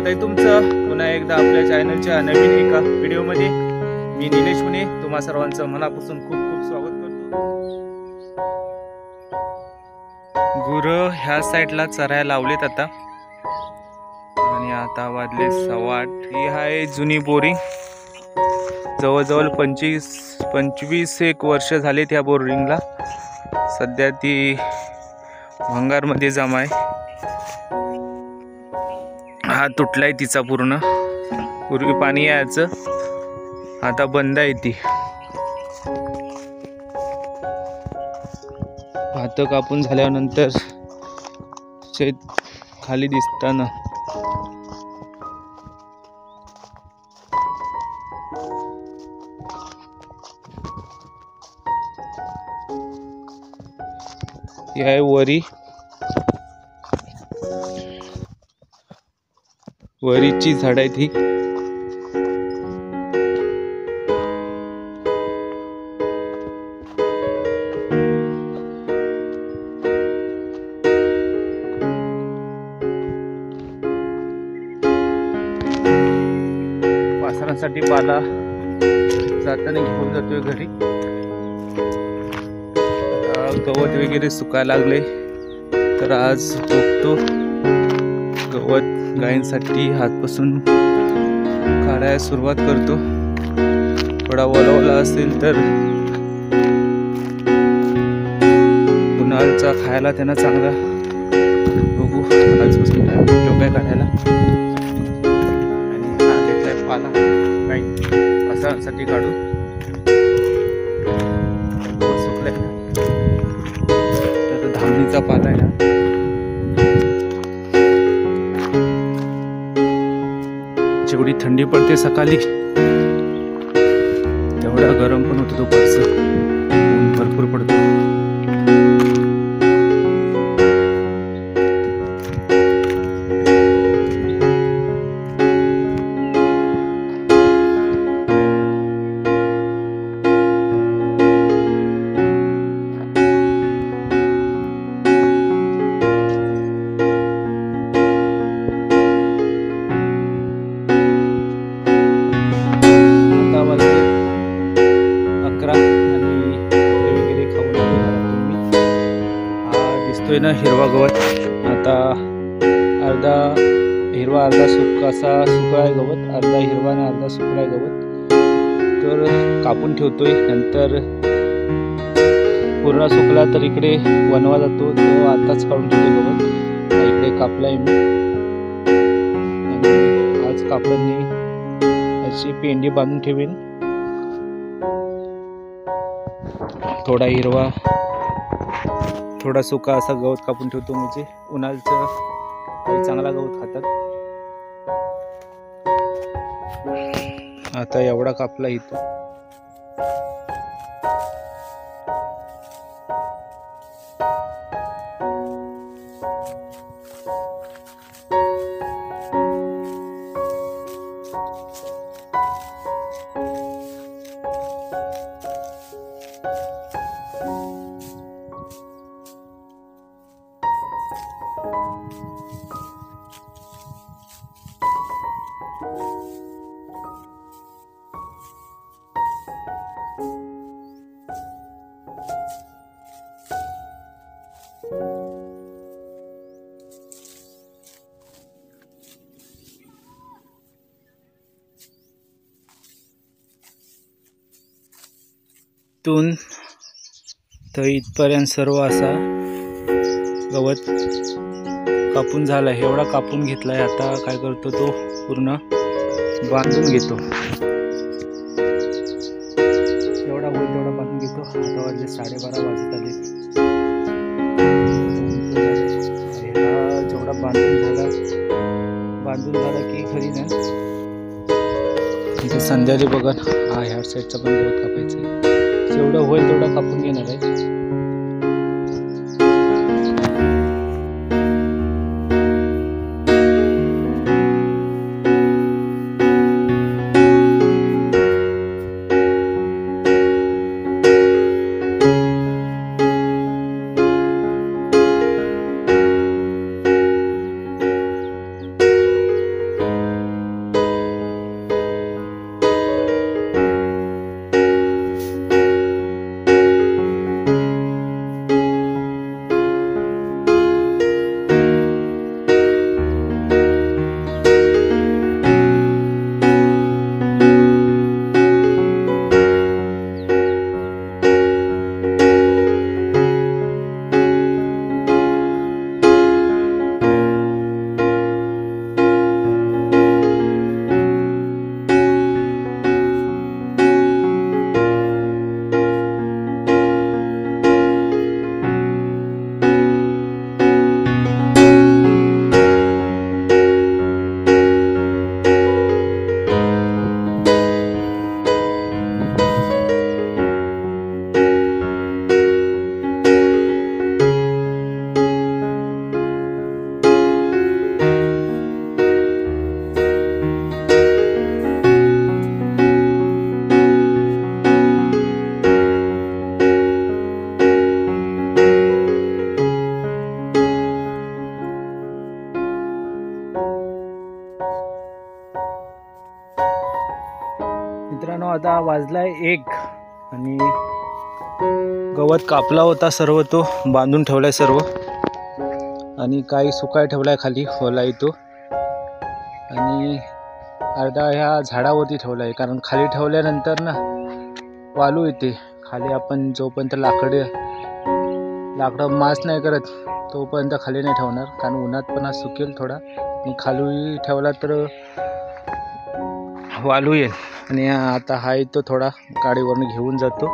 स्वागत आहे तुमचं पुन्हा एकदा आपल्या चॅनलच्या नवीन एका व्हिडिओमध्ये। मी निलेश मुने तुम्हा सर्वांचं मनापासून खूप खूप स्वागत करतो। गुरं ह्या साईडला चरायला लावलेत आता, आणि आता वाजले 8:15। ही आहे जुनी बोरिंग, जवळजवळ 25 एक वर्ष झाले त्या बोरिंगला। सध्या ती भंगारमध्ये जमा आहे। हा तुटलाय तिचा पूर्ण, पूर्वी पाणी यायचं, आता बंद आहे ती। भात कापून झाल्यानंतर शेत खाली दिसताना ही आहे वरीची झाड आहे ती। वासरांसाठी पाला जाताना घेऊन जातोय घरी। गवत वगैरे सुकायला लागले, तर आज बघतो गवत गायींसाठी हातपासून काढायला सुरुवात करतो। थोडा ओलावला असेल तर उन्हाळ्याचा खायला त्यांना चांगला, बघू आजपासून टाइम भेटतो काय काढायला। आणि हा घेतलाय पाला गाई वासरांसाठी काढून, सुकलाय तर धामणीचा पाला आहे। जेवढी थंडी पडते सकाळी, तेवढा गरम पण होतो दुपारचं, ऊन भरपूर पडतो। ना हिरवा गवत, आता अर्धा हिरवा अर्धा सुकळा गवत, अर्धा हिरवा आणि अर्धा सुकळा गवत, तर कापून ठेवतोय। नंतर पूर्ण सुकला तर इकडे वनवा जातो, तो आताच काढून ठेवतो गवत। इकडे कापलाय मी, आणि आज कापडांनी अशी पेंडी बांधून ठेवीन। थोडा हिरवा थोडा सुका असा गवत कापून ठेवतो, म्हणजे उन्हाळ्याचं काही चांगला गवत खातात। आता एवढा कापला इथं। तून तर इथपर्यंत सर्व असा गवत कापून झालाय, एवढा कापून घेतलाय। आता काय करतो, तो पूर्ण बांधून घेतो, एवढा होईल तेवढा बांधून घेतो। आता वाजले 12:30 वाजत आले। हा जेवढा बांधून झाला की घरी ना, म्हणजे संध्याकाळी बघा, हा ह्या साईडचा पण गवत कापायचं आहे, जेवढं होईल तेवढं कापून घेणार आहे। मित्रांनो आता वाजलाय 1 आणि गवत कापला होता सर्व, तो बांधून ठेवलाय सर्व आणि काही सुकाय ठेवलाय खाली ओला येतो आणि अर्धा ह्या झाडावरती ठेवलाय, कारण खाली ठेवल्यानंतर ना वालू येते खाली. आपण जोपर्यंत लाकडं मास नाही करत तोपर्यंत खाली नाही ठेवणार, कारण उन्हात पण सुकेल थोडा आणि खाली ठेवला तर वालू येईल. आणि आता हा येतो थोडा गाडीवरून घेऊन जातो.